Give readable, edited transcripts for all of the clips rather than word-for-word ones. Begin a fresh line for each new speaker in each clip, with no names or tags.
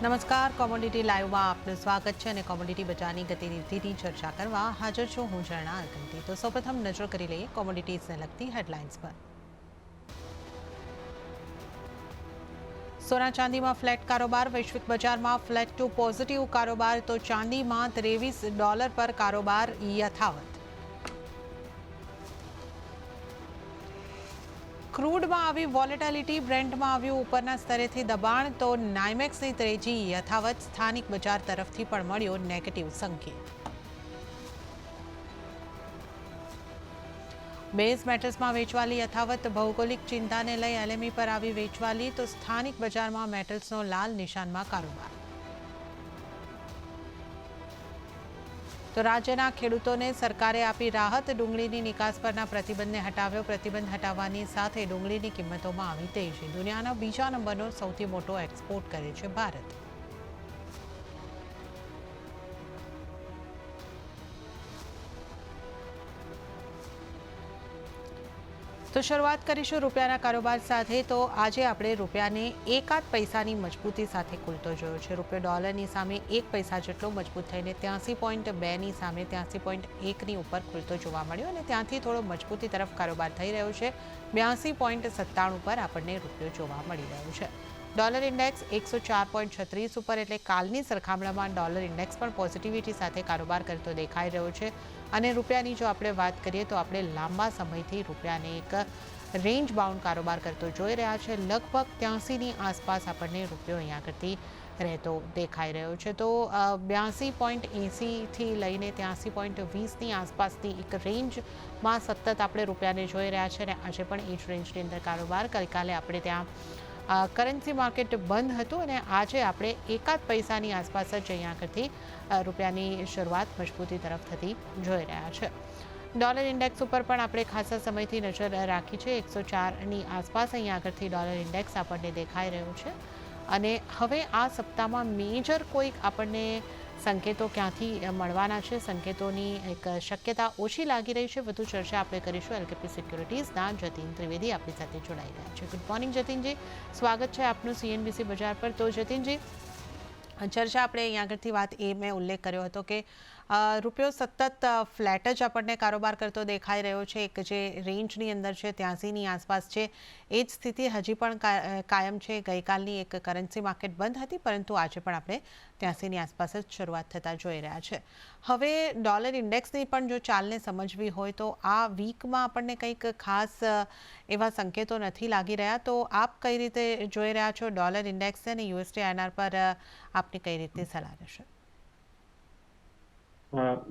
નમસ્કાર, કોમોડિટી લાઈવમાં આપનું સ્વાગત છે અને કોમોડિટી બજારની ગતિવિધિની ચર્ચા કરવા હાજર છું હું ઝરણા અલકંટી। તો સૌપ્રથમ નજર કરી લઈએ કોમોડિટીઝને લગતી હેડલાઇન્સ પર। સોના ચાંદીમાં ફ્લેટ કારોબાર, વૈશ્વિક બજારમાં ફ્લેટ ટુ પોઝિટિવ કારોબાર, તો ચાંદીમાં $23 પર કારોબાર યથાવત। ક્રૂડમાં આવી વોલેટિલિટી, બ્રેન્ટમાં આવ્યું ઉપરના સ્તરેથી દબાણ, તો નાઇમેક્સની તેજી યથાવત, સ્થાનિક બજાર તરફથી પણ મળ્યો નેગેટિવ સંકેત। બેઝ મેટલ્સમાં વેચવાલી યથાવત, ભૌગોલિક ચિંતાને લઈ એલએમઈ પર આવી વેચવાલી, તો સ્થાનિક બજારમાં મેટલ્સનો લાલ નિશાનમાં કારોબાર। તો રાજ્યના ખેડૂતોને સરકારે આપી રાહત, ડુંગળીની નિકાસ પરના પ્રતિબંધને હટાવ્યો, પ્રતિબંધ હટાવવાની સાથે ડુંગળીની કિંમતોમાં આવી તેજી। દુનિયાના બીજા નંબરનો સૌથી મોટો એક્સપોર્ટ કરે છે ભારત। તો શરૂઆત કરીશું રૂપિયાના કારોબાર સાથે। તો આજે આપણે રૂપિયાને એકાદ પૈસાની મજબૂતી સાથે ખુલતો જોયો છે। રૂપિયો ડોલરની સામે 1 પૈસા જેટલો મજબૂત થઈને 83.2ની સામે 83.1ની ઉપર ખુલતો જોવા મળ્યો અને ત્યાંથી થોડો મજબૂતી તરફ કારોબાર થઈ રહ્યો છે। 82.97 પર આપણને રૂપિયો જોવા મળી રહ્યો છે। ડોલર ઇન્ડેક્સ 104.36 ઉપર, એટલે કાલની સરખામણીમાં ડોલર ઇન્ડેક્સ પણ પોઝિટિવિટી સાથે કારોબાર કરતો દેખાઈ રહ્યો છે। અને રૂપિયાની જો આપણે વાત કરીએ તો આપણે લાંબા સમયથી રૂપિયાને એક રેન્જ બાઉન્ડ કારોબાર કરતો જોઈ રહ્યા છે। લગભગ 83ની આસપાસ આપણને રૂપિયો અહીંયા આગળથી રહેતો દેખાઈ રહ્યો છે। તો 82.80થી લઈને 83.20ની આસપાસની એક રેન્જમાં સતત આપણે રૂપિયાને જોઈ રહ્યા છે અને આજે પણ એ જ રેન્જની અંદર કારોબાર। ગઈકાલે આપણે ત્યાં કરન્સી માર્કેટ બંધ હતું અને આજે આપણે એકાદ પૈસાની આસપાસ જ અહીંયા આગળથી રૂપિયાની શરૂઆત મજબૂતી તરફ થતી જોઈ રહ્યા છે। ડોલર ઇન્ડેક્સ ઉપર પણ આપણે ખાસા સમયથી નજર રાખી છે। 104ની આસપાસ અહીંયા આગળથી ડોલર ઇન્ડેક્સ આપણને દેખાઈ રહ્યું છે અને હવે આ સપ્તાહમાં મેજર કોઈક આપણને સંકેતો ક્યાંથી મળવાના છે, સંકેતોની એક શક્યતા ઓછી લાગી રહી છે। વધુ ચર્ચા આપણે કરીશું એલકેપી સિક્યુરિટીઝના જતીન ત્રિવેદી આપણી સાથે જોડાઈ રહ્યા છે। ગુડ મોર્નિંગ જતીનજી, સ્વાગત છે આપનું સીએનબીસી બજાર પર। તો જતીનજી, ચર્ચા આપણે અહીંયા આગળથી વાત મેં ઉલ્લેખ કર્યો હતો કે રૂપિયો સતત ફ્લેટ જ આપણને કારોબાર કરતો દેખાઈ રહ્યો છે। એક જે રેન્જની અંદર છે 83ની આસપાસ છે એ જ સ્થિતિ હજી પણ કાયમ છે। ગઈકાલની એક કરન્સી માર્કેટ બંધ હતી પરંતુ આજે પણ આપણે 83ની આસપાસ જ શરૂઆત થતાં જોઈ રહ્યા છે। હવે ડોલર ઇન્ડેક્સની પણ જો ચાલને સમજવી હોય તો આ વીકમાં આપણને કંઈક ખાસ એવા સંકેતો નથી લાગી રહ્યા। તો આપ કઈ રીતે જોઈ રહ્યા છો ડોલર ઇન્ડેક્સ અને યુએસડી આઈએનઆર પર આપની કઈ રીતે સલાહ રહેશે?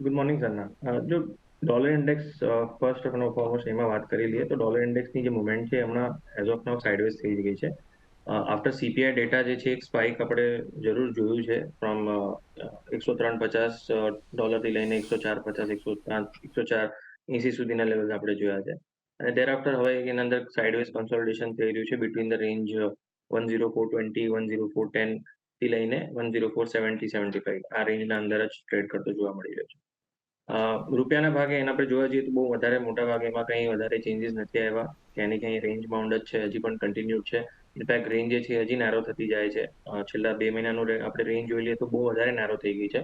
ગુડ મોર્નિંગ સરના। જો dollar index first of foremost એમાં વાત કરી લઈએ તો ડોલર ઇન્ડેક્સની જે મુવમેન્ટ છે હમણાં એઝ ઓફ નાઉ સાઇડવેઝ થઈ ગઈ છે। આફ્ટર સીપીઆઈ ડેટા જે છે એક સ્પાઇક આપણે જરૂર જોયું છે ફ્રોમ $103.50 લઈને 104.50 104.80 સુધીના લેવલ આપણે જોયા છે અને thereafter આફ્ટર હવે એના અંદર સાઇડવેઝ કન્સોલિડેશન થઈ રહ્યું છે બિટવીન ધ રેન્જ 10420 10410 થી લઈને 10470-75 આ રેન્જના અંદર જ ટ્રેડ કરતો જોવા મળી રહ્યો છે। રૂપિયાના ભાગે એના આપણે જોવા જઈએ તો બહુ વધારે મોટા ભાગે એમાં કંઈ વધારે ચેન્જીસ નથી આવ્યા, ક્યાંય ને ક્યાંય રેન્જ બાઉન્ડ જ છે, હજી પણ કન્ટિન્યુડ છે। ઇનફેક્ટ રેન્જ જે છે હજી નેરો થતી જાય છે। છેલ્લા 2 મહિનાનું આપણે રેન્જ જોઈ લઈએ તો બહુ વધારે નેરો થઈ ગઈ છે।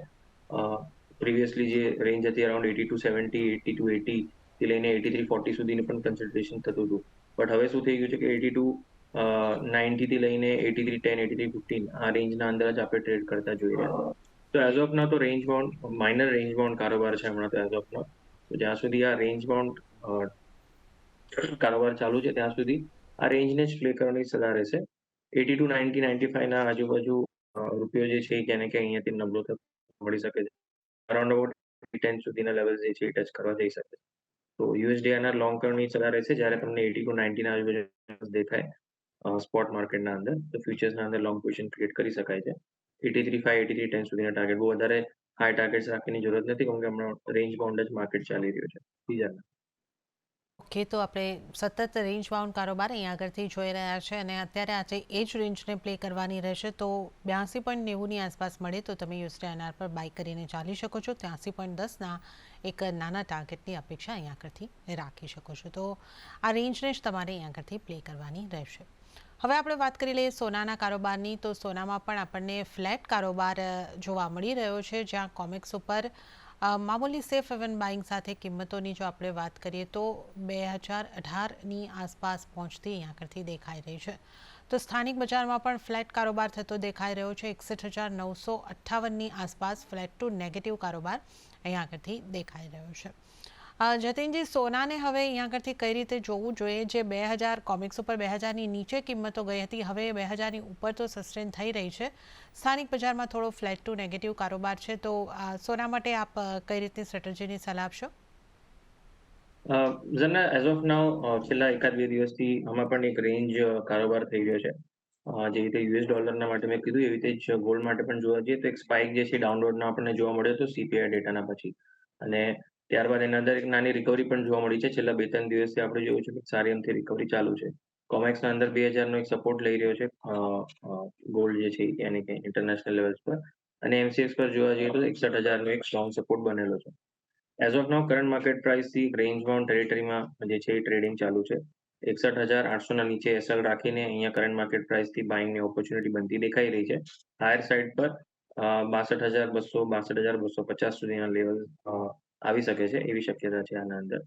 પ્રિવિયસલી જે રેન્જ હતી અરાઉન્ડ 8270 8280 થી લઈને 8340 સુધીનું પણ કન્સલ્ટેશન થતું હતું, બટ હવે શું થઈ ગયું છે કે 8290 થી લઈને 8310 8315 આ રેન્જના અંદર જ આપણે ટ્રેડ કરતા જોઈ રહ્યા છીએ। તો એઝ ઓફ નાઉ તો range bound minor range bound કારોબાર છે હમણાં તો એઝ ઓફ નાઉ। તો જ્યાં સુધી આ રેન્જ બાઉન્ડ કારોબાર ચાલુ છે ત્યાં સુધી આ રેન્જને જ પ્લે કરવાની સલાહ રહેશે। 8290 95ના આજુબાજુ રૂપિયો જે છે એ ક્યાંય ને ક્યાંય અહીંયાથી નબળો મળી શકે છે। અરાઉન્ડ અબાઉટ 10 સુધીના લેવલ જે છે એ ટચ કરવા જઈ શકે છે। તો યુએસડી આઈએનઆર લોંગ ટર્મની સલાહ રહેશે જ્યારે તમને 8290ના આજુબાજુ દેખાય સ્પોટ માર્કેટના અંદર તો ફ્યુચર્સના અંદર લોંગ પોઝિશન ક્રિએટ કરી શકાય છે। 83.5 83.10 સુધીના ટાર્ગેટ બહુ વધારે હાઈ ટાર્ગેટ્સ રાખવાની જરૂરત નથી કેમ કે હમણાં રેન્જ બાઉન્ડ જ માર્કેટ ચાલી રહ્યું છે બીજાના।
ઓકે, તો આપણે સતત રેન્જ બાઉન્ડ કારોબાર અહીંયા આગળથી જોઈ રહ્યા છે અને અત્યારે આજે એ જ રેન્જને પ્લે કરવાની રહેશે। તો 82.90ની આસપાસ મળે તો તમે યુએસડી આઈએનઆર પર બાય કરીને ચાલી શકો છો। 83.10ના એક નાના ટાર્ગેટની અપેક્ષા અહીંયા આગળથી રાખી શકો છો। તો આ રેન્જને જ તમારે અહીંયા આગળથી પ્લે કરવાની રહેશે। હવે આપણે વાત કરી લઈએ સોનાના કારોબારની, તો સોનામાં પણ આપણને ફ્લેટ કારોબાર જોવા મળી રહ્યો છે, જ્યાં કોમેક્સ ઉપર મામૂલી સેફ હેવન બાઇંગ સાથે કિંમતોની જો આપણે વાત કરીએ તો 2018ની આસપાસ પહોંચતી અહીંયા આગળથી દેખાઈ રહી છે. તો સ્થાનિક બજારમાં પણ ફ્લેટ કારોબાર થતો દેખાઈ રહ્યો છે. 61,958ની આસપાસ ફ્લેટ ટુ નેગેટિવ કારોબાર અહીંયા આગળથી દેખાઈ રહ્યો છે. જતીનજી, સોનાને હવે અહીંયા આગળથી કઈ રીતે જોવું જોઈએ? જે 2000 કોમિક્સ ઉપર 2000ની નીચે કિંમતો ગઈ હતી, હવે 2000ની ઉપર તો સસ્ટેન થઈ રહી છે. સ્થાનિક બજારમાં થોડો ફ્લેટ ટુ નેગેટિવ કારોબાર છે, તો સોના માટે આપ કઈ રીતની સ્ટ્રેટેજીની સલાહ આપશો?
ઝરના એઝ ઓફ નાઉ છેલ્લા એકાદ બે દિવસથી આમાં પણ એક રેન્જ કારોબાર થઈ રહ્યો છે. જેવી રીતે યુએસ ડોલરના માટે મેં કીધું એવી રીતે જ ગોલ્ડ માટે પણ જોવા જઈએ તો એક સ્પાઇક જે છે ડાઉનવર્ડનો આપણને જોવા મળ્યો હતો સીપીઆઈ ડેટાના પછી. અને ત્યારબાદ એના અંદર એક નાની રિકવરી પણ જોવા મળી છે. છેલ્લા 2-3 દિવસથી આપણે જોયું છે કે સારી એમથી રિકવરી ચાલુ છે. કોમેક્સના અંદર 2000નો એક સપોર્ટ લઈ રહ્યો છે ગોલ્ડ જે છે યાની કે ઇન્ટરનેશનલ લેવલ્સ પર. અને એમસીએક્સ પર જોવા જઈએ તો 61,000નો એક સ્ટ્રોંગ સપોર્ટ બનેલો છે. As of now current market પ્રાઇસથી રેન્જ બાઉન્ડ ટેરિટરીમાં જે છે એ ટ્રેડિંગ ચાલુ છે. 61,800ના નીચે એસએલ રાખીને અહીંયા કરંટ માર્કેટ પ્રાઇસથી બાઇંગની ઓપોર્ચ્યુનિટી બનતી દેખાઈ રહી છે. હાયર સાઇડ પર 62,200, 62,250 સુધીના લેવલ આવી શકે છે એવી શક્યતા છે આના અંદર.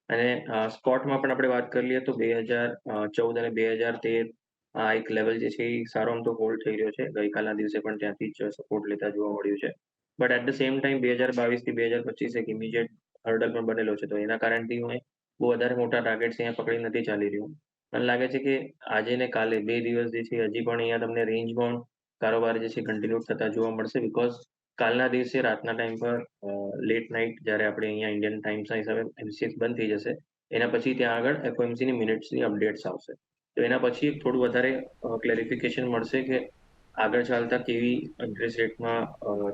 અને સ્પોટમાં પણ આપણે વાત કરી લઈએ તો 2014 અને 2013 આ એક લેવલ જે છે એ સારો આમ તો હોલ્ડ થઈ રહ્યો છે. ગઈકાલના દિવસે પણ ત્યાંથી જ સપોર્ટ લેતા જોવા મળ્યું છે. But at the same time 2022થી 2025 એક ઇમિડિયેટ હર્ડલ પણ બનેલો છે. તો એના કારણથી હું બહુ વધારે મોટા ટાર્ગેટ્સ અહીંયા પકડી નથી ચાલી રહ્યું. મને લાગે છે કે આજે ને કાલે 2 દિવસ જે છે હજી પણ અહીંયા તમને રેન્જ બાઉન્ડ કારોબાર જે છે કન્ટિન્યુ થતા જોવા મળશે. બીકોઝ કાલના દિવસે રાતના ટાઈમ પર લેટ નાઈટ જ્યારે આપણે અહીંયા ઇન્ડિયન ટાઈમ્સના હિસાબે એમસીએક્સ બંધ થઈ જશે. એના પછી ત્યાં આગળ એફઓએમસીની મિનિટ્સની અપડેટ્સ આવશે. તો એના પછી થોડું વધારે ક્લેરિફિકેશન મળશે કે આગળ ચાલતા કેવી ઇન્ટરેસ્ટ રેટમાં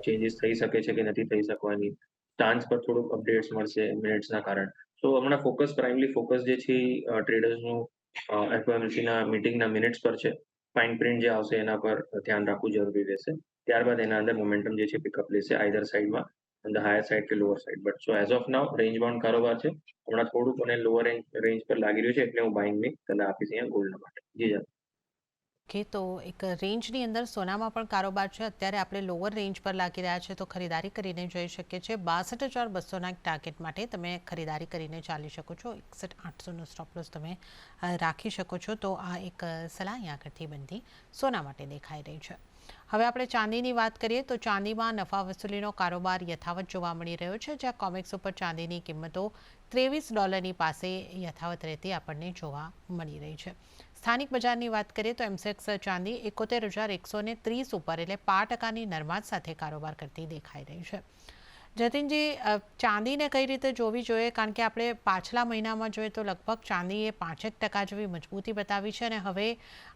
ચેન્જીસ થઈ શકે છે કે નથી થઈ શકવાની. સ્ટાન્સ પર થોડુંક અપડેટ્સ મળશે મિનિટ્સના કારણે. તો હમણાં પ્રાઇમલી ફોકસ જે છે ટ્રેડર્સનું એફઓએમસીના મીટિંગના મિનિટ્સ પર છે. ફાઇન પ્રિન્ટ જે આવશે એના પર ધ્યાન રાખવું જરૂરી રહેશે. ત્યારબાદ એના અંદર મોમેન્ટમ જે છે પિકઅપ લેશે આઈધર સાઈડમાં, ઓન ધ હાયર સાઈડ કે lower side. But so as of now range bound કારોબાર છે. હમણાં થોડુંક મને લોઅર રેન્જ પર લાગી રહ્યું છે એટલે હું બાઇંગની સલાહ આપીશ અહીંયા ગોલ્ડના માટે. જી જા.
ઓકે, તો એક રેન્જની અંદર સોનામાં પણ કારોબાર છે. અત્યારે આપણે લોઅર રેન્જ પર લાગી રહ્યા છે, તો ખરીદારી કરીને જોઈ શકીએ છીએ. 62,200ના ટાર્ગેટ માટે તમે ખરીદારી કરીને ચાલી શકો છો. 61,800નો સ્ટોપ લોસ તમે રાખી શકો છો. તો આ એક સલાહ અહીંયા આગળથી બનતી સોના માટે દેખાઈ રહી છે. હવે આપણે ચાંદીની વાત કરીએ તો ચાંદીમાં નફા વસૂલીનો કારોબાર યથાવત જોવા મળી રહ્યો છે, જ્યાં કોમેક્સ ઉપર ચાંદીની કિંમતો $23ની પાસે યથાવત રહેતી આપણને જોવા મળી રહી છે. સ્થાનિક બજારની વાત કરીએ તો એમસેક્સ ચાંદી 71,130 ઉપર એટલે 5%ની નરમાશ સાથે કારોબાર કરતી દેખાઈ રહી છે. જતીનજી, ચાંદીને કઈ રીતે જોવી જોઈએ? કારણ કે આપણે પાછલા મહિનામાં જોઈએ તો લગભગ ચાંદીએ 5% જેવી મજબૂતી બતાવી છે, અને હવે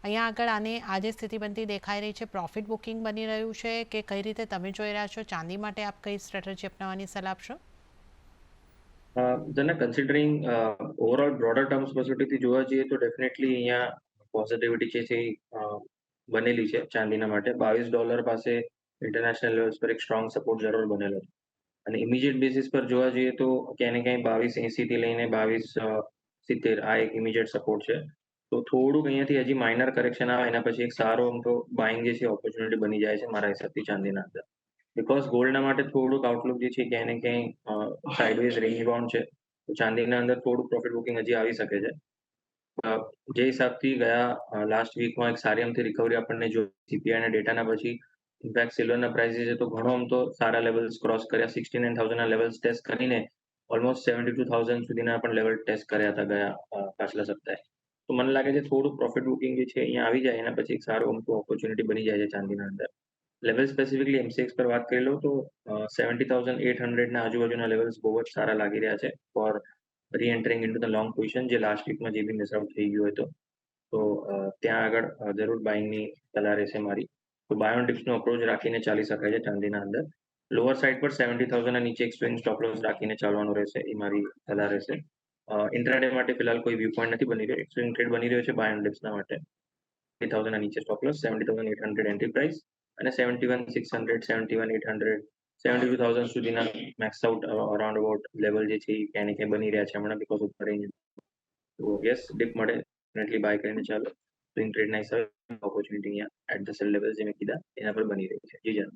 અહીંયા આગળ આને આજે સ્થિતિ બનતી દેખાઈ રહી છે. પ્રોફિટ બુકિંગ બની રહ્યું છે કે કઈ રીતે તમે જોઈ રહ્યા છો? ચાંદી માટે આપ કઈ સ્ટ્રેટેજી અપનાવવાની સલાહ આપશો?
જેને કન્સિડરિંગ ઓવરઓલ બ્રોડર ટર્મ્સ પરસ્પેક્ટિવથી જોવા જઈએ તો ડેફિનેટલી અહીંયા પોઝિટિવિટી છે બનેલી છે ચાંદીના માટે. $22 પાસે ઇન્ટરનેશનલ લેવલ્સ પર એક સ્ટ્રોંગ સપોર્ટ જરૂર બનેલો છે. અને ઇમિડિયેટ બેસિસ પર જોવા જઈએ તો ક્યાંય ને ક્યાંય 2280 થી લઈને 2270 આ એક ઇમિડિયેટ સપોર્ટ છે. તો થોડુંક અહીંયાથી હજી માઇનર કરેક્શન આવે એના પછી એક સારો આમ તો બાઇંગ જે છે ઓપોર્ચ્યુનિટી બની જાય છે મારા હિસાબથી ચાંદીના અંદર. બીકોઝ ગોલ્ડના માટે થોડુંક આઉટલુક જે છે ક્યાંય ને ક્યાંય સાઇડવેઝ રેન્જ બાઉન્ડ છે. તો ચાંદીના અંદર થોડું પ્રોફિટ બુકિંગ હજી આવી શકે છે. જે હિસાબથી ગયા લાસ્ટ વીકમાં એક સારી અમથી રિકવરી આપણને જો સીપીઆઈના ડેટાના પછી ઇનફેક્ટ સિલ્વરના પ્રાઇસીસે તો ઘણો આમ તો સારા લેવલ્સ ક્રોસ કર્યા. 69,000ના લેવલ્સ ટેસ્ટ કરીને ઓલમોસ્ટ 72,000 સુધીના પણ લેવલ ટેસ્ટ કર્યા હતા ગયા પાછલા સપ્તાહે. તો મને લાગે છે થોડું પ્રોફિટ બુકિંગ જે છે અહીંયા આવી જાય એના પછી એક સારું અમથું ઓપોર્ચ્યુનિટી બની જાય છે ચાંદીના અંદર. લેવલ સ્પેસિફિકલી એમસીએક્સ પર વાત કરી લો તો 70,800ના આજુબાજુના લેવલ્સ બહુ જ સારા લાગી રહ્યા છે for re-entering into the long position, જે લાસ્ટ વીકમાં જે બી મિસ આઉટ થઈ ગયું હતો. તો ત્યાં આગળ જરૂર બાઇંગની સલાહ રહેશે મારી. તો બાય ઓન ડિપ્સનો અપ્રોચ રાખીને ચાલી શકાય છે ચાંદીના અંદર. લોઅર સાઇડ પર 70,000ના નીચે એક સ્વિંગ સ્ટોપ લોસ રાખીને ચાલવાનું રહેશે એ મારી સલાહ રહેશે. ઇન્ટ્રાડે માટે ફિલહાલ કોઈ વ્યૂ પોઈન્ટ નથી બની રહ્યો. એક સ્વિંગ ટ્રેડ બની રહ્યો છે બાય ઓન ડિપ્સના માટે. 70,000ના નીચે સ્ટોપ લોસ, 70,800 એન્ટ્રી પ્રાઇસ અને 71,600, 71,800, 72,000 સુધીના max out around about level જે છે એ ક્યાંય ને ક્યાંય બની રહ્યા છે હમણાં બીકોઝ ઓફ રેન્જ. તો યસ, ડીપ મળે ડેફિનેટલી બાય કરીને ચાલો. સ્વિંગ ટ્રેડના હિસાબે ઓપોર્ચ્યુનિટી અહીંયા એટ ધ સેલ લેવલ જે મેં કીધા એના પર બની રહી છે. જી જાન.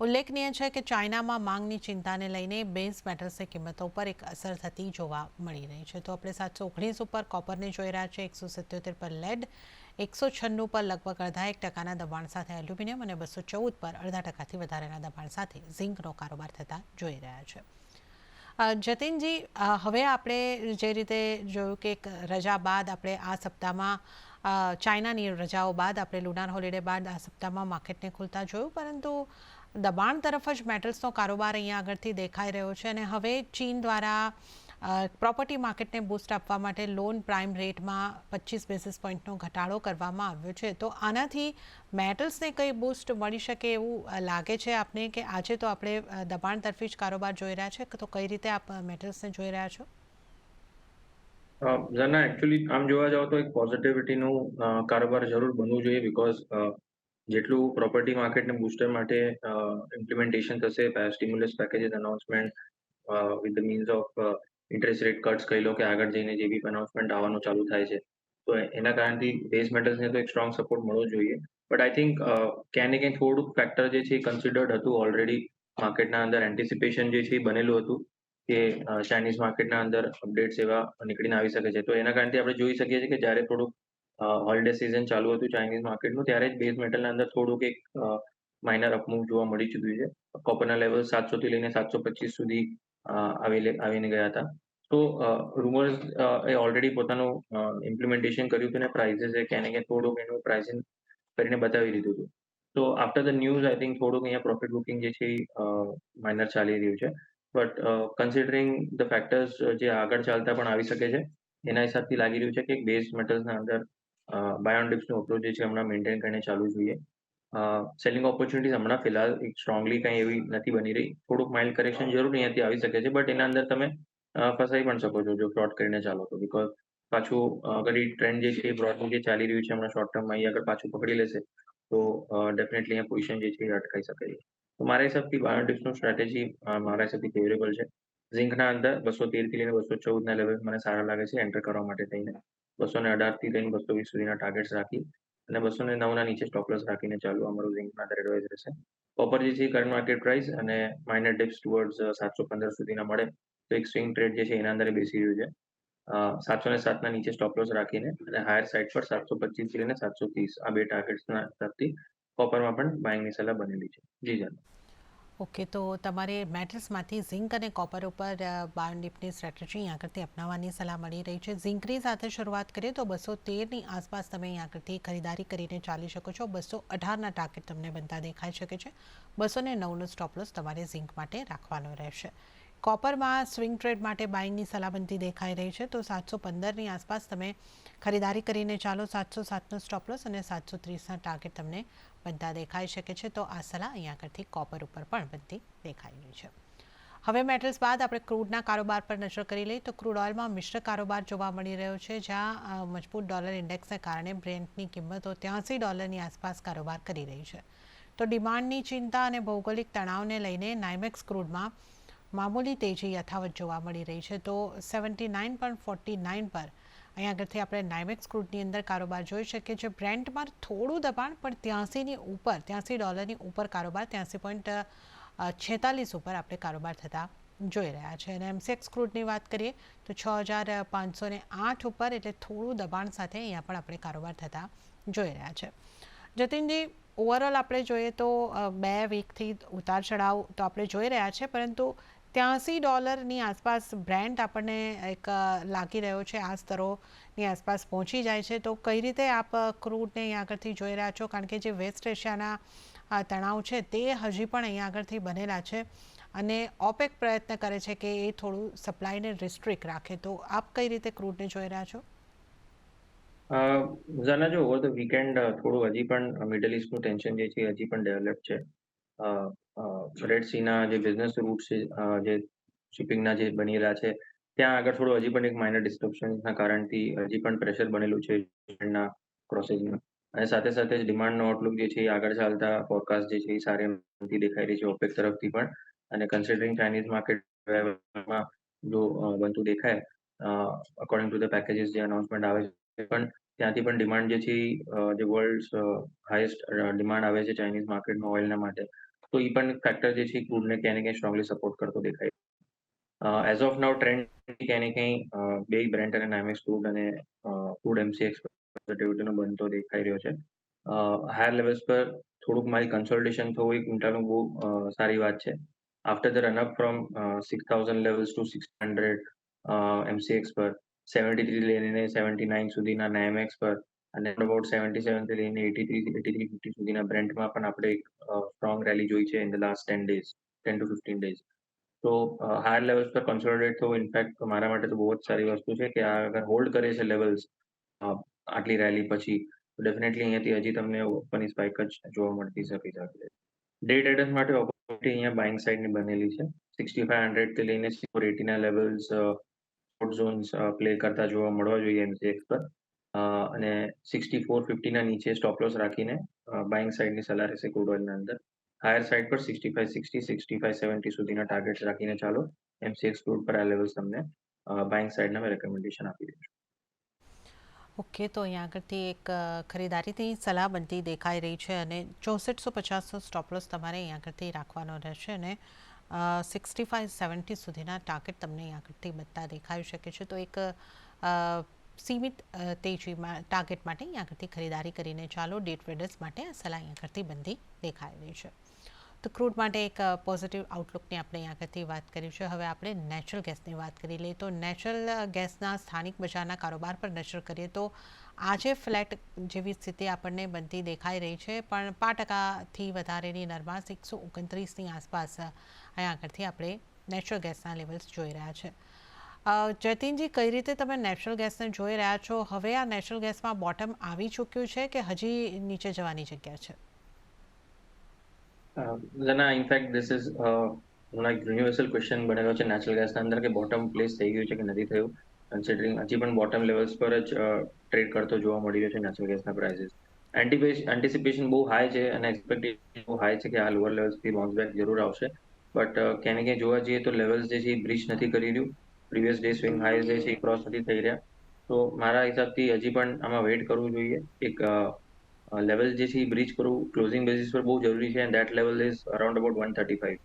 ઉલ્લેખનીય છે કે ચાઇનામાં માંગની ચિંતાને લઈને બેઝ મેટલ્સની કિંમતો પર એક અસર થતી જોવા મળી રહી છે. તો આપણે 719 ઉપર કોપરને જોઈ રહ્યા છે, 177 પર લેડ, 196 પર લગભગ અડધા 1% દબાણ સાથે એલ્યુમિનિયમ અને 214 પર અડધા ટકાથી વધારેના દબાણ સાથે ઝિંકનો કારોબાર થતા જોઈ રહ્યા છે. જતીનજી, હવે આપણે જે રીતે જોયું કે એક રજા બાદ આપણે આ સપ્તાહમાં ચાઇનાની રજાઓ બાદ આપણે લુનાર હોલિડે બાદ આ સપ્તાહમાં માર્કેટને ખુલતા જોયું, પરંતુ દબાણ તરફ જ મેટલ્સનો કારોબાર અહીંયા આગળથી દેખાઈ રહ્યો છે અને હવે ચીન દ્વારા પ્રોપર્ટી માર્કેટને બૂસ્ટ આપવા માટે લોન પ્રાઇમ રેટમાં 25 બેસિસ પોઈન્ટનો ઘટાડો કરવામાં આવ્યો છે. તો આનાથી મેટલ્સને કંઈ બૂસ્ટ મળી શકે એવું લાગે છે આપને કે આજે તો આપણે દબાણ તરફી જ કારોબાર જોઈ રહ્યા છે, તો કઈ રીતે આપ મેટલ્સને જોઈ રહ્યા છો?
ઝરના, એકચ્યુઅલી આમ જોવા જાવ તો એક પોઝિટિવિટીનું કારોબાર જરૂર બનવું જોઈએ, બિકોઝ જેટલું પ્રોપર્ટી માર્કેટને બૂસ્ટર માટે ઇમ્પ્લિમેન્ટેશન થશે, stimulus packages announcement with the means of interest rate cuts કહી લો કે આગળ જઈને જે બી અનાઉન્સમેન્ટ આવવાનું ચાલુ થાય છે, તો એના કારણથી બેઝ મેટલ્સને તો એક સ્ટ્રોંગ સપોર્ટ મળવો જોઈએ. બટ આઈ થિંક ક્યાં ને ક્યાં થોડુંક ફેક્ટર જે છે એ કન્સિડર્ડ હતું ઓલરેડી માર્કેટના અંદર, એન્ટિસિપેશન જે છે એ બનેલું હતું કે ચાઇનીઝ માર્કેટના અંદર અપડેટ્સ એવા નીકળીને આવી શકે છે. તો એના કારણથી આપણે જોઈ શકીએ છીએ કે જ્યારે થોડુંક હોલિડે સિઝન ચાલુ હતું ચાઇનીઝ માર્કેટનું, ત્યારે જ બેઝ મેટલના અંદર થોડુંક એક માઇનર અપમૂવ જોવા મળી ચૂક્યું છે. કોપરના લેવલ 700 થી લઈને 725 સુધી આવીને ગયા હતા. તો રૂમર્સ એ ઓલરેડી પોતાનું ઇમ્પ્લિમેન્ટેશન કર્યું હતું અને પ્રાઇઝીસ એ ક્યાં ને ક્યાં થોડુંક એનું પ્રાઇસિંગ કરીને બતાવી દીધું હતું. તો after the news I think થોડુંક અહીંયા પ્રોફિટ બુકિંગ જે છે એ માઇનર ચાલી રહ્યું છે. બટ કન્સિડરિંગ ધ ફેક્ટર્સ જે આગળ ચાલતા પણ આવી શકે છે, એના હિસાબથી લાગી રહ્યું છે કે બેઝ મેટલ્સના અંદર બાય ઓન ડિપ્સનો અપ્રોચ જે છે હમણાં મેન્ટેન કરીને ચાલવું જોઈએ. સેલિંગ ઓપોર્ચ્યુનિટીઝ હમણાં ફિલહાલ એક સ્ટ્રોંગલી કંઈ એવી નથી બની રહી. થોડુંક માઇલ્ડ કરેક્શન જરૂર અહીંયાથી આવી શકે છે, બટ એના અંદર તમે ફસાઈ પણ શકો છો જો શોર્ટ કરીને ચાલો તો, બિકોઝ પાછું અગર એ ટ્રેન્ડ જે છે એ બ્રોડલી જે ચાલી રહ્યું છે હમણાં શોર્ટ ટર્મમાં, એ આગળ પાછું પકડી લેશે તો ડેફિનેટલી અહીંયા પોઝિશન જે છે એ અટકાઈ શકે છે. તો મારા હિસાબથી બાય ઓન ડિપ્સનું સ્ટ્રેટેજી મારા હિસાબથી ફેવરેબલ છે. ઝિંકના અંદર 213 થી લઈને 214ના લેવલ મને સારા લાગે છે એન્ટર કરવા માટે થઈને. 218 થી લઈને 220 સુધીના ટાર્ગેટ્સ રાખી અને 209ના નીચે સ્ટોપ લોસ રાખીને ચાલવું અમારું ઝિંકના અંદર એડવાઇસ રહેશે. કોપર જે છે કરંટ માર્કેટ પ્રાઇસ અને માઇનર ડિપ્સ ટુવર્ડ્સ 715 સુધીના મળે તો એક સ્વિંગ ટ્રેડ જે છે એના અંદર બેસી રહ્યું છે. 707ના નીચે સ્ટોપ લોસ રાખીને અને હાયર સાઇડ પર 725 થી લઈને 730 આ બે ટાર્ગેટ્સના હિસાબથી કોપરમાં પણ બાઇંગની સલાહ બનેલી છે. જી જાન.
ઓકે, તો તમારે મેટલ્સમાંથી ઝિંક અને કોપર ઉપર બાય ઓન ડિપની સ્ટ્રેટેજી અહીંયા આગળથી અપનાવવાની સલાહ મળી રહી છે. ઝિંકની સાથે શરૂઆત કરીએ તો 213ની આસપાસ તમે અહીંયા આગળથી ખરીદારી કરીને ચાલી શકો છો. 218ના ટાર્ગેટ તમને બનતા દેખાઈ શકે છે. 209નો સ્ટોપ લોસ તમારે ઝિંક માટે રાખવાનો રહેશે. કોપરમાં સ્વિંગ ટ્રેડ માટે બાઇંગની સલાહ બનતી દેખાઈ રહી છે, તો 715ની આસપાસ તમે ખરીદારી કરીને ચાલો. 707નો સ્ટોપ લોસ અને 730ના ટાર્ગેટ તમને બનતા દેખાઈ શકે છે. તો આ સલાહ અહીંયા આગળથી કોપર ઉપર પણ બનતી દેખાઈ રહી છે. હવે મેટલ્સ બાદ આપણે ક્રૂડના કારોબાર પર નજર કરી લઈએ તો ક્રૂડ ઓઇલમાં મિશ્ર કારોબાર જોવા મળી રહ્યો છે, જ્યાં મજબૂત ડોલર ઇન્ડેક્સને કારણે બ્રેન્ટની કિંમતો $83 આસપાસ કારોબાર કરી રહી છે. તો ડિમાન્ડની ચિંતા અને ભૌગોલિક તણાવને લઈને નાઇમેક્સ ક્રૂડમાં મામૂલી તેજી યથાવત જોવા મળી રહી છે. તો 79.49 પર અહીંયા આગળથી આપણે નાઇમેક્સ ક્રૂડની અંદર કારોબાર જોઈ શકીએ છીએ. બ્રેન્ટમાં થોડું દબાણ, પણ $83ની ઉપર કારોબાર, 83.46 ઉપર આપણે કારોબાર થતા જોઈ રહ્યા છે. અને એમસીએક્સ ક્રૂડની વાત કરીએ તો 6508 ઉપર, એટલે થોડું દબાણ સાથે અહીંયા પણ આપણે કારોબાર થતા જોઈ રહ્યા છે. જતીનજી, ઓવરઓલ આપણે જોઈએ તો 2 વીકથી ઉતાર ચઢાવ તો આપણે જોઈ રહ્યા છે, પરંતુ $83ની આસપાસ બ્રેન્ટ આપણને એક લાગી રહ્યો છે, આ સ્તરોની આસપાસ પહોંચી જાય છે. તો કઈ રીતે આપ ક્રૂડને અહીંયા આગળથી જોઈ રહ્યા છો? કારણ કે જે વેસ્ટ એશિયાના તણાવ છે તે હજી પણ અહીંયા આગળથી બનેલા છે અને ઓપેક પ્રયત્ન કરે છે કે એ થોડું સપ્લાયને રિસ્ટ્રિક્ટ રાખે. તો આપ કઈ રીતે ક્રૂડને જોઈ રહ્યા છો?
ઝાના, જો ઓવર ધ વીકેન્ડ થોડું હજી પણ મિડલ ઇસ્ટનું ટેન્શન જે છે હજી પણ ડેવલપ છે. રેડ સીના જે બિઝનેસ રૂટ છે, જે શિપિંગના જે બનેલા છે, ત્યાં આગળ થોડું હજી પણ એક માઇનર ડિસ્ટર્બન્સના કારણથી હજી પણ પ્રેશર બનેલું છે ના ક્રોસિંગમાં. અને સાથે સાથે જ ડિમાન્ડનો આઉટલુક જે છે એ આગળ ચાલતા ફોરકાસ્ટ જે છે એ સારી બનતી દેખાઈ રહી છે ઓપેક તરફથી પણ. અને કન્સિડરિંગ ચાઇનીઝ માર્કેટમાં જો બનતું દેખાય અકોર્ડિંગ ટુ ધ પેકેજીસ જે અનાઉન્સમેન્ટ આવે છે, પણ ત્યાંથી પણ ડિમાન્ડ જે છે જે વર્લ્ડ્સ હાઈએસ્ટ ડિમાન્ડ આવે છે ચાઇનીઝ માર્કેટમાં ઓઇલના માટે, તો એ પણ ફેક્ટર જે છે ક્રૂડને ક્યાંય ને ક્યાંય સ્ટ્રોંગલી સપોર્ટ કરતો દેખાય. એઝ ઓફ નાઉ ટ્રેન્ડ ક્યાંય ને ક્યાંય બે બ્રેન્ટ અને નાઇમેક્સ ક્રૂડ અને ક્રૂડ એમસીએક્સ પોઝિટિવિટીનો બનતો દેખાઈ રહ્યો છે. હાયર લેવલ્સ પર થોડુંક મારી કન્સોલિડેશન થવું એક ઇન્ટરનું બહુ સારી વાત છે. After the run up from 6,000 levels to 600 MCX પર 73 લઈને 79 સુધીના નાઇમેક્સ પર અને અબાઉટ 77 થી લઈને 83-50 સુધીના બ્રેન્ટમાં પણ આપણે એક સ્ટ્રોંગ રેલી જોઈ છે in the last 10 days, 10 to 15 days. તો હાયર લેવલ્સ પર કન્સોલિડેટ થવું ઇનફેક્ટ મારા માટે તો બહુ જ સારી વસ્તુ છે કે આ અગર હોલ્ડ કરે છે લેવલ્સ આટલી રેલી પછી, તો ડેફિનેટલી અહીંયાથી હજી તમને ઉપરની સ્પાઇક જ જોવા મળતી શકે છે. ડે ટ્રેડર્સ માટે ઓપોર્ચ્યુનિટી અહીંયા બાઇંગ સાઇડની બનેલી છે. 6500 થી લઈને 480 ના લેવલ્સ શોર્ટ ઝોન્સ પ્લે કરતા જોવા મળવા જોઈએ એમસીએક્સ પર. અને 6450 ના નીચે સ્ટોપ લોસ રાખીને બાઇંગ સાઇડની સલાહ રહેશે ક્રૂડ ઓઇલના અંદર. હાયર સાઇડ પર 6560, 6570 સુધીના ટાર્ગેટ્સ રાખીને ચાલો. એમસીએક્સ ક્રૂડ પર આ લેવલ્સ તમને બાઇંગ સાઇડના મેં રેકમેન્ડેશન આપી દઉં છું.
ઓકે, તો અહીંયા આગળથી એક ખરીદારીની સલાહ બનતી દેખાઈ રહી છે અને 6450 સ્ટોપ લોસ તમારે અહીંયા આગળથી રાખવાનો રહેશે અને 6570 સુધીના ટાર્ગેટ તમને અહીંયા આગળથી બનતા દેખાઈ શકે છે. તો એક સીમિત તેજીમાં ટાર્ગેટ માટે અહીંયા આગળથી ખરીદારી કરીને ચાલો. ડે ટ્રેડર્સ માટે આ સલાહ અહીંયા આગળથી બનતી દેખાઈ રહી છે. તો ક્રૂડ માટે એક પોઝિટિવ આઉટલુકની આપણે અહીંયા આગળથી વાત કરી છે. હવે આપણે નેચરલ ગેસની વાત કરી લઈએ. તો નેચરલ ગેસના સ્થાનિક બજારના કારોબાર પર નજર કરીએ તો આજે ફ્લેટ જેવી સ્થિતિ આપણને બનતી દેખાઈ રહી છે, પણ 5%થી વધારેની નરમાશ 129ની આસપાસ અહીંયા આગળથી આપણે નેચરલ ગેસના લેવલ્સ જોઈ રહ્યા છે. જતીનજી, કઈ રીતે તમે નેચરલ ગેસને જોઈ રહ્યા છો? હવે આ નેચરલ ગેસમાં બોટમ આવી ચૂક્યું છે કે હજી નીચે જવાની જગ્યા છે?
ના, in fact this is like universal question બનેલો છે નેચરલ ગેસના અંદર કે બોટમ પ્લેસ થઈ ગયું છે કે નથી થયું, કન્સિડરિંગ હજી પણ બોટમ લેવલ્સ પર જ ટ્રેડ કરતો જોવા મળી રહ્યો છે નેચરલ ગેસના પ્રાઇસીસ. એન્ટિસિપેશન બહુ હાઈ છે અને એક્સપેક્ટેશન બહુ હાઈ છે કે આ લોઅર લેવલ્સથી બાઉન્સ બેક જરૂર આવશે. બટ ક્યાંય ને ક્યાંય જોવા જઈએ તો લેવલ્સ જે છે એ બ્રીચ નથી કરી રહ્યું. પ્રીવિયસ ડે સ્વિંગ હાઈઝ જે છે એ ક્રોસ નથી થઈ રહ્યા. તો મારા હિસાબથી હજી પણ આમાં વેઇટ કરવું જોઈએ. એક લેવલ જે છે એ બ્રીચ કરવું ક્લોઝિંગ બેસિસ પર બહુ જરૂરી છે and that level is around about 135.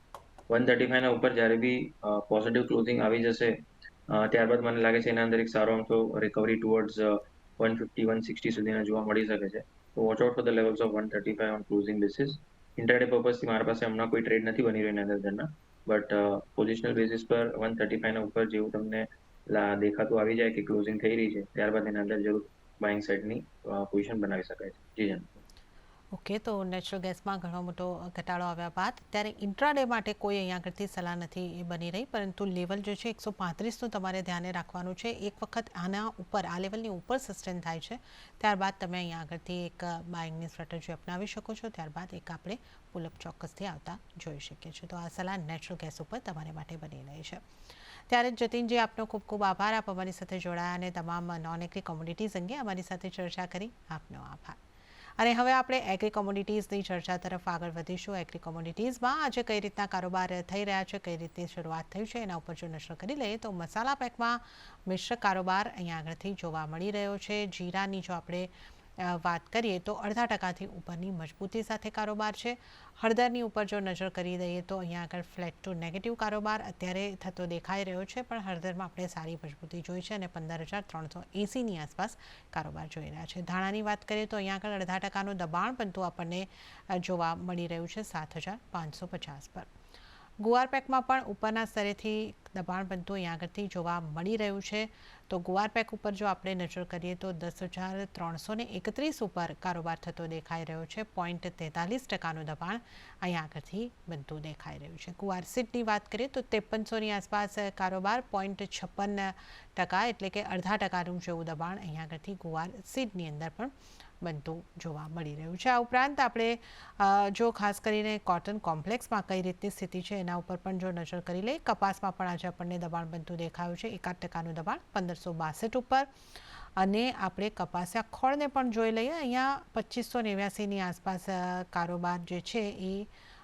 135ના ઉપર જ્યારે બી પોઝિટિવ ક્લોઝિંગ આવી જશે, ત્યારબાદ મને લાગે છે એના અંદર એક સારો અમથો રિકવરી ટુવર્ડ્સ 150, 160 સુધીના જોવા મળી શકે છે. તો watch out for the levels of 135 on closing basis. Intraday પર્પઝથી મારા પાસે હમણાં કોઈ ટ્રેડ નથી બની રહ્યો એના અંદરના, બટ પોઝિશનલ બેસિસ પર 135ના ઉપર જેવું તમને દેખાતું આવી જાય કે ક્લોઝિંગ થઈ રહી છે, ત્યારબાદ એના અંદર જરૂર બાઇંગ સાઇડની પોઝિશન બનાવી શકાય છે. જી જન.
ઓકે, તો નેચરલ ગેસમાં ઘણો મોટો ઘટાડો આવ્યા બાદ ત્યારે ઇન્ટ્રાડે માટે કોઈ અહીંયા આગળથી સલાહ નથી એ બની રહી, પરંતુ લેવલ જે છે 135નું તમારે ધ્યાને રાખવાનું છે. એક વખત આના ઉપર, આ લેવલની ઉપર સસ્ટેન થાય છે, ત્યારબાદ તમે અહીંયા આગળથી એક બાઇંગની સ્ટ્રેટેજી અપનાવી શકો છો. ત્યારબાદ એક આપણે પુલઅપ ચોક્કસથી આવતા જોઈ શકીએ છીએ. તો આ સલાહ નેચરલ ગેસ ઉપર તમારે માટે બની રહી છે. ત્યારે જતીનજી, આપનો ખૂબ ખૂબ આભાર. આપ અમારી સાથે જોડાયા અને તમામ નોન એગ્રી કોમોડિટીઝ અંગે અમારી સાથે ચર્ચા કરી. આપનો આભાર. અને હવે આપણે એગ્રી કોમોડિટીઝની ચર્ચા તરફ આગળ વધીશું. એગ્રી કોમોડિટીઝમાં આજે કઈ રીતના કારોબાર થઈ રહ્યા છે, કઈ રીતની શરૂઆત થઈ છે, એના ઉપર જો નજર કરી લઈએ તો મસાલા પેકમાં મિશ્ર કારોબાર અહીંયા આગળથી જોવા મળી રહ્યો છે. જીરાની જો આપણે વાત કરીએ તો 0.5%થી ઉપરની મજબૂતી સાથે કારોબાર છે. હળદરની ઉપર જો નજર કરી દઈએ તો અહીંયા આગળ ફ્લેટ ટુ નેગેટિવ કારોબાર અત્યારે થતો દેખાઈ રહ્યો છે, પણ હળદરમાં આપણે સારી મજબૂતી જોઈ છે અને 15,380ની આસપાસ કારોબાર જોઈ રહ્યા છે. ધાણાની વાત કરીએ તો અહીંયા આગળ 0.5%નું દબાણ બનતું આપણને જોવા મળી રહ્યું છે 7,550 પર. ગુવાર પેકમાં પણ ઉપરના સ્તરેથી દબાણ બનતું અહીંયા આગળથી જોવા મળી રહ્યું છે. તો ગુવાર પેક ઉપર જો આપણે નજર કરીએ તો 10,331 ઉપર કારોબાર થતો દેખાઈ રહ્યો છે. 0.43%નું દબાણ અહીંયા આગળથી બનતું દેખાઈ રહ્યું છે. ગુવાર સીડની વાત કરીએ તો 5300ની આસપાસ કારોબાર, 0.56% એટલે કે 0.5%નું જેવું દબાણ અહીંયા આગળથી ગુવાર સીડની અંદર પણ બનતું જોવા મળી રહ્યું છે. આ ઉપરાંત આપણે જો ખાસ કરીને કોટન કોમ્પ્લેક્સમાં કઈ રીતની સ્થિતિ છે એના ઉપર પણ જો નજર કરી લઈએ, કપાસમાં પણ આજે આપણને દબાણ બનતું દેખાયું છે. 1% નું દબાણ 1562 ઉપર. અને આપણે કપાસિયા ખોળને પણ જોઈ લઈએ. અહીંયા 2589ની આસપાસ કારોબાર જે છે એ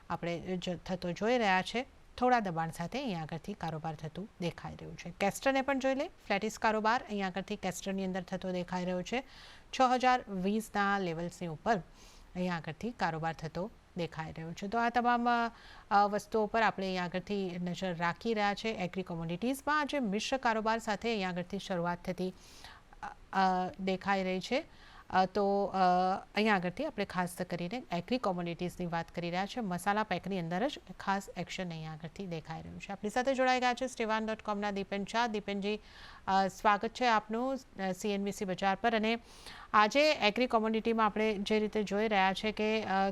આપણે થતો જોઈ રહ્યા છે. થોડા દબાણ સાથે અહીંયા આગળથી કારોબાર થતું દેખાઈ રહ્યું છે. કેસ્ટરને પણ જોઈ લે. ફ્લેટિસ કારોબાર અહીંયા આગળથી કેસ્ટરની અંદર થતો દેખાઈ રહ્યો છે. 6020ના લેવલ્સની ઉપર અહીંયા આગળથી કારોબાર થતો દેખાઈ રહ્યો છે. તો આ તમામ વસ્તુઓ પર આપણે અહીંયા આગળથી નજર રાખી રહ્યા છે. એગ્રી કોમોડિટીઝમાં આજે મિશ્ર કારોબાર સાથે અહીંયા આગળથી શરૂઆત થતી દેખાઈ રહી છે. તો અહીંયા આગળથી આપણે ખાસ કરીને એગ્રી કોમોડિટીઝની વાત કરી રહ્યા છે. મસાલા પેકની અંદર જ ખાસ એક્શન અહીંયા આગળથી દેખાઈ રહ્યું છે. આપણી સાથે જોડાઈ ગયા છે Stevan.comના દીપેન શાહ. દીપેનજી, સ્વાગત છે આપનું CNBC બજાર પર. અને આજે એગ્રી કોમોડિટીમાં આપણે જે રીતે જોઈ રહ્યા છે કે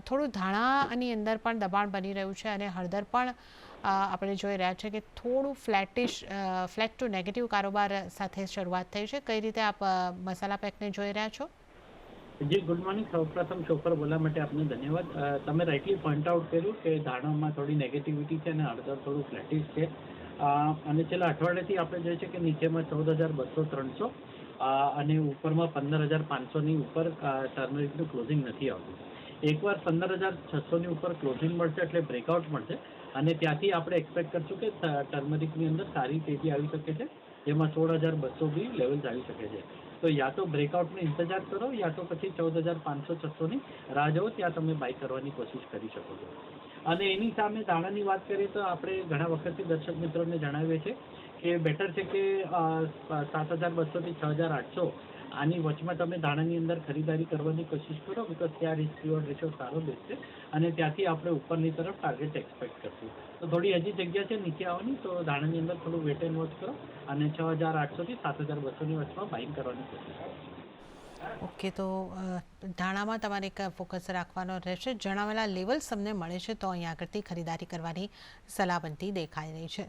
થોડું ધાણાની અંદર પણ દબાણ બની રહ્યું છે અને હળદર પણ આપણે જોઈ રહ્યા છે કે થોડું ફ્લેટ ટુ નેગેટિવ કારોબાર સાથે શરૂઆત થઈ છે. કઈ રીતે આપ મસાલા પેકને જોઈ રહ્યા છો?
જી, ગુડ મોર્નિંગ. સૌપ્રથમ શો પર બોલવા માટે આપનો ધન્યવાદ. તમે રાઇટલી પોઈન્ટ આઉટ કર્યું કે ધાણામાં થોડી નેગેટિવિટી છે અને હળદર થોડું ફ્લેટિશ છે. અને છેલ્લા અઠવાડિયાથી આપણે જોઈએ છે કે નીચેમાં 14,200-300 અને ઉપરમાં 15,500ની ઉપર ટર્મરિકનું ક્લોઝિંગ નથી આવતું. એકવાર 15,600ની ઉપર ક્લોઝિંગ મળશે એટલે બ્રેકઆઉટ મળશે અને ત્યાંથી આપણે એક્સપેક્ટ કરશું કે ટર્મરિકની અંદર સારી તેજી આવી શકે છે, જેમાં 16,200 બી લેવલ્સ આવી શકે છે. તો યા તો બ્રેકઆઉટનો ઇંતજાર કરો યા તો પછી 14,500-600ની રાહ જુઓ, ત્યાં તમે બાય કરવાની કોશિશ કરી શકો છો. અને એની સામે ધાણાની વાત કરીએ તો આપણે ઘણા વખતથી દર્શક મિત્રોને જણાવીએ છીએ કે બેટર છે કે 7,200થી 6,800 આની વચમાં તમે ધાણાની અંદર ખરીદારી કરવાની કોશિશ કરો, બિકોઝ ત્યાં રિસ્ક રિવોર્ડ રેશિયો સારો બેસશે અને ત્યાંથી આપણે ઉપરની તરફ ટાર્ગેટ એક્સપેક્ટ કરશું. તો થોડી હજી જગ્યા છે નીચે આવવાની, તો ધાણાની અંદર થોડું વેટ એન્ડ વોચ કરો અને 6,800થી 7,200ની વચમાં બાઇંગ કરવાની કોશિશ કરો.
ઓકે, તો ધાણામાં તમારે એક ફોકસ રાખવાનો રહેશે. જણાવેલા લેવલ્સ તમને મળે છે તો અહીંયા આગળથી ખરીદારી કરવાની સલાહ બનતી દેખાઈ રહી છે.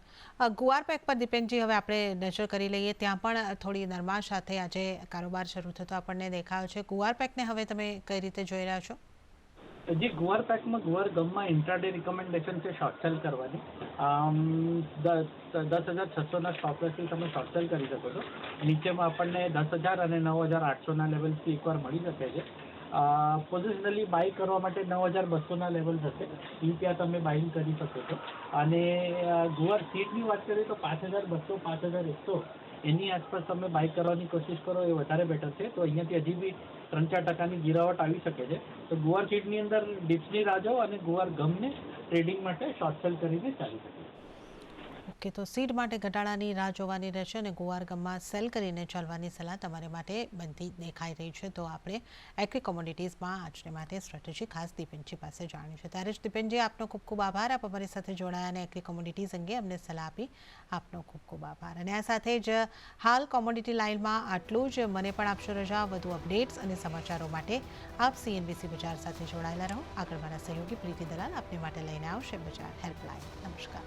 ગુવાર પેક પર દીપેનજી હવે આપણે નજર કરી લઈએ. ત્યાં પણ થોડી નરમાશ સાથે આજે કારોબાર શરૂ થતો આપણને દેખાયો છે. ગુવાર પેકને હવે તમે કઈ રીતે જોઈ રહ્યા છો?
જી, ગુવાર પેકમાં ગુવાર ગમમાં ઇન્ટ્રાડે રિકમેન્ડેશન છે શોર્ટ સેલ કરવાની. 10,600ના સ્ટોપ લોસથી તમે શોર્ટ સેલ કરી શકો છો. નીચેમાં આપણને 10,000 અને 9,800ના લેવલ્સથી એકવાર મળી શકે છે. પોઝિશનલી બાય કરવા માટે 9,200ના લેવલ્સ હશે, એ ત્યાં તમે બાઇંગ કરી શકો છો. અને ગુવાર સીડની વાત કરીએ તો 5,200, 5,100 એની આસપાસ તમે બાય કરવાની કોશિશ કરો એ વધારે બેટર છે. તો અહીંયાથી હજી બી 3-4% ગિરાવટ આવી શકે છે. તો ગુવાર સીડની અંદર ડિપ્સની રાહ જાઓ અને ગુવાર ગમને ટ્રેડિંગ માટે શોર્ટ સેલ કરીને ચાલી શકે.
ઓકે, તો સીડ માટે ઘટાડાની રાહ જોવાની રહેશે અને ગુવાર ગમમાં સેલ કરીને ચાલવાની સલાહ તમારે માટે બનતી દેખાઈ રહી છે. તો આપણે એગ્રી કોમોડિટીઝમાં આજને માટે સ્ટ્રેટેજી ખાસ દીપેનજી પાસે જાણ્યું છે. ત્યારે જ દીપેનજી, આપનો ખૂબ ખૂબ આભાર. આપ અમારી સાથે જોડાયા અને એગ્રી કોમોડિટીઝ અંગે અમને સલાહ આપી. આપનો ખૂબ ખૂબ આભાર. અને આ સાથે જ હાલ કોમોડિટી લાઇનમાં આટલું જ. મને પણ આપશો રજા. વધુ અપડેટ્સ અને સમાચારો માટે આપ CNBC બજાર સાથે જોડાયેલા રહો. આગળ મારા સહયોગી પ્રીતિ દલાલ આપને માટે લઈને આવશે બજાર હેલ્પલાઇન. નમસ્કાર.